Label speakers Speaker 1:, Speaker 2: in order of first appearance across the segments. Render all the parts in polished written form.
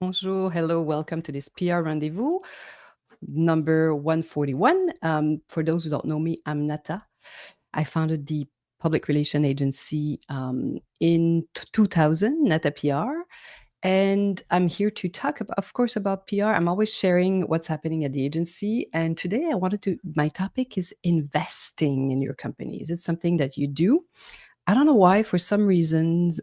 Speaker 1: Bonjour, hello, welcome to this PR Rendezvous, number 141. For those who don't know me, I'm Nata. I founded the public relation agency in 2000, Nata PR. And I'm here to talk, about, of course, about PR. I'm always sharing what's happening at the agency. And today my topic is investing in your company. Is it something that you do? I don't know why, for some reasons,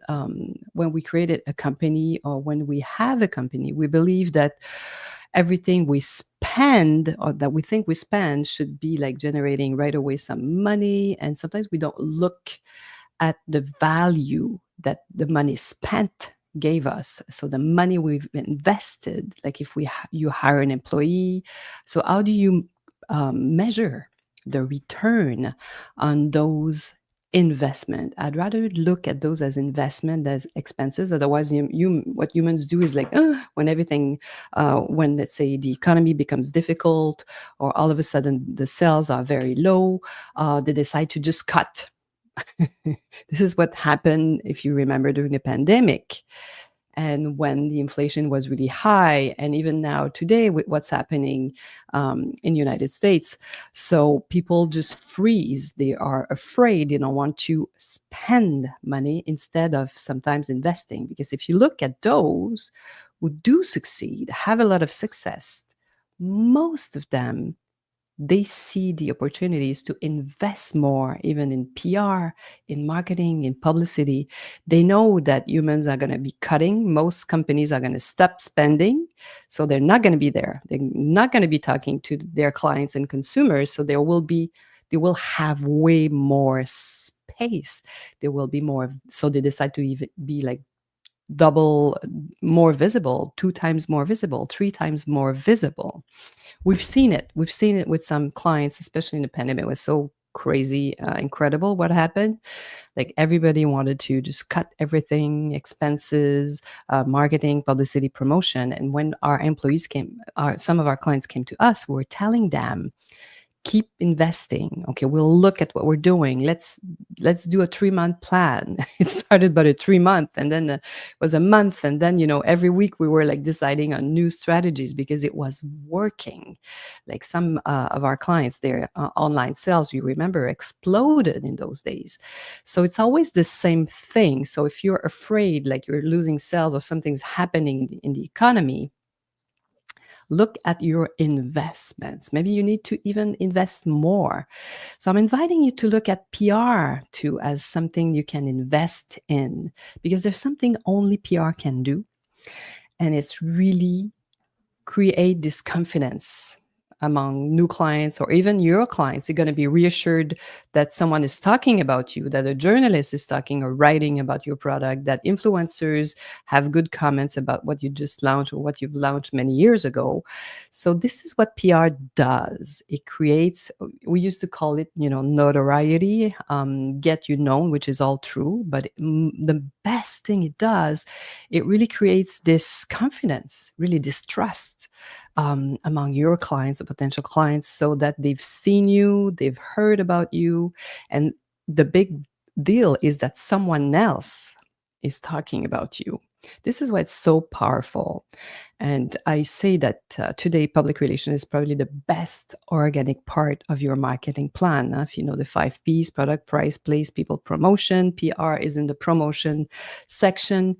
Speaker 1: when we created a company or when we have a company, we believe that everything we spend or that we think we spend should be like generating right away some money. And sometimes we don't look at the value that the money spent gave us. So the money we've invested, like if you hire an employee, so how do you measure the return on those investment? I'd rather look at those as investment as expenses. Otherwise, what humans do is like when when let's say the economy becomes difficult, or all of a sudden the sales are very low, they decide to just cut. This is what happened, if you remember, during the pandemic and when the inflation was really high, and even now today with what's happening in the United States. So people just freeze. They are afraid. They don't want to spend money instead of sometimes investing. Because if you look at those who do succeed, have a lot of success, most of them, they see the opportunities to invest more, even in PR, in marketing, in publicity. They know that humans are going to be cutting. Most companies are going to stop spending. So they're not going to be there. They're not going to be talking to their clients and consumers. So they will have way more space. There will be more. So they decide to even be like double more visible, 2 times more visible, 3 times more visible. We've seen it. We've seen it with some clients, especially in the pandemic. It was so crazy, incredible what happened. Like everybody wanted to just cut everything, expenses, marketing, publicity, promotion. And when some of our clients came to us, we were telling them, keep investing. Okay, we'll look at what we're doing. Let's do a 3-month plan. It started but a 3-month, and then it was a month, and then every week we were like deciding on new strategies because it was working. Like some of our clients, their online sales, you remember, exploded in those days. So it's always the same thing. So if you're afraid, like you're losing sales or something's happening in the economy, look at your investments. Maybe you need to even invest more. So I'm inviting you to look at PR too as something you can invest in, because there's something only PR can do, and it's really create this confidence among new clients or even your clients. They're going to be reassured that someone is talking about you, that a journalist is talking or writing about your product, that influencers have good comments about what you just launched or what you've launched many years ago. So this is what PR does. It creates, we used to call it, notoriety, get you known, which is all true. But the best thing it does, it really creates this confidence, really this trust among your clients or potential clients, so that they've seen you, they've heard about you. And the big deal is that someone else is talking about you. This is why it's so powerful. And I say that today, public relations is probably the best organic part of your marketing plan. If you know the 5 Ps: product, price, place, people, promotion. PR is in the promotion section.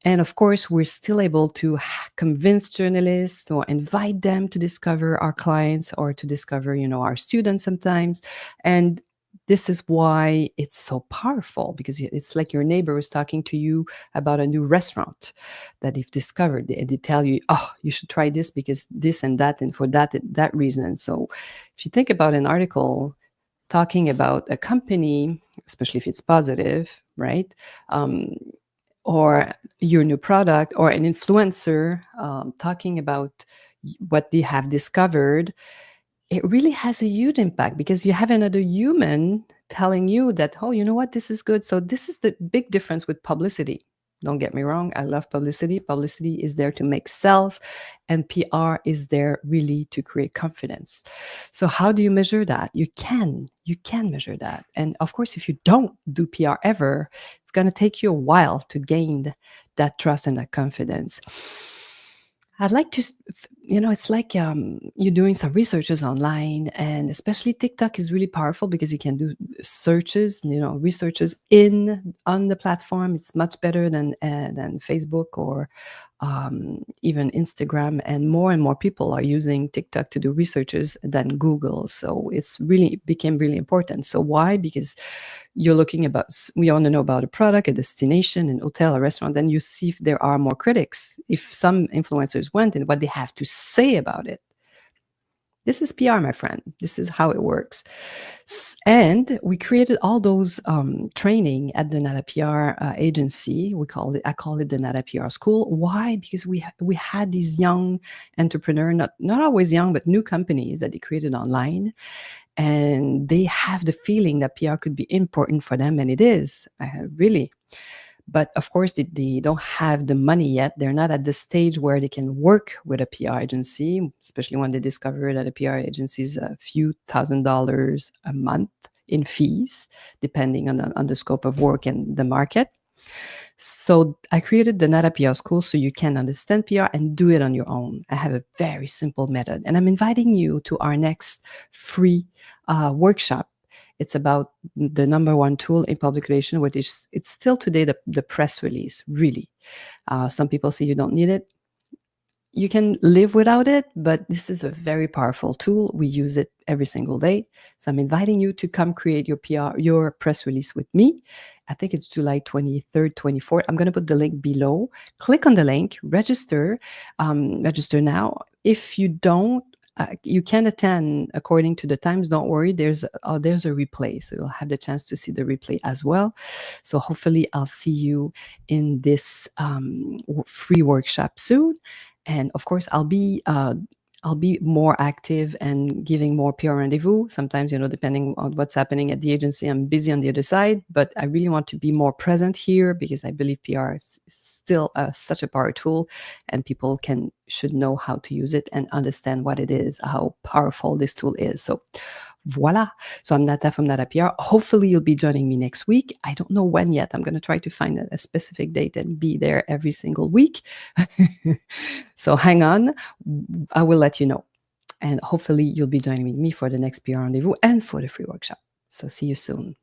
Speaker 1: And of course, we're still able to convince journalists or invite them to discover our clients or to discover, our students sometimes. And this is why it's so powerful, because it's like your neighbor is talking to you about a new restaurant that they've discovered. And they tell you, oh, you should try this because this and that, and for that reason. So if you think about an article talking about a company, especially if it's positive, right? Or your new product, or an influencer talking about what they have discovered, it really has a huge impact because you have another human telling you that, oh, you know what, this is good. So this is the big difference with publicity. Don't get me wrong, I love publicity. Publicity is there to make sales, and PR is there really to create confidence. So how do you measure that? You can measure that. And of course, if you don't do PR ever, it's going to take you a while to gain that trust and that confidence. I'd like to, it's like you're doing some researches online, and especially TikTok is really powerful because you can do searches, researches in on the platform. It's much better than Facebook or even Instagram, and more people are using TikTok to do researches than Google. So it's really became really important. So why? Because you're looking about we want to know about a product, a destination, an hotel, a restaurant, then you see if there are more critics, if some influencers went and what they have to say about it. This is PR, my friend. This is how it works. And we created all those training at the Nata PR agency. I call it the Nata PR school. Why? Because we had these young entrepreneur, not always young, but new companies that they created online, and they have the feeling that PR could be important for them, and it is really. But of course, they don't have the money yet. They're not at the stage where they can work with a PR agency, especially when they discover that a PR agency is a few $1,000s a month in fees, depending on the scope of work and the market. So I created the Nata PR school so you can understand PR and do it on your own. I have a very simple method, and I'm inviting you to our next free workshop. It's about the number one tool in public relation, which is it's still today the press release. Really, some people say you don't need it. You can live without it, but this is a very powerful tool. We use it every single day. So I'm inviting you to come create your PR, your press release with me. I think it's July 23rd, 24th. I'm going to put the link below. Click on the link, register, register now. If you don't, you can attend according to the times. Don't worry, there's a replay, so you'll have the chance to see the replay as well. So hopefully, I'll see you in this free workshop soon. And of course, I'll be more active and giving more PR rendezvous. Sometimes, depending on what's happening at the agency, I'm busy on the other side, but I really want to be more present here because I believe PR is still such a power tool, and people should know how to use it and understand what it is, how powerful this tool is. So voila. So I'm Nata from Nata PR. Hopefully you'll be joining me next week. I don't know when yet. I'm going to try to find a specific date and be there every single week. So hang on. I will let you know. And hopefully you'll be joining me for the next PR rendezvous and for the free workshop. So see you soon.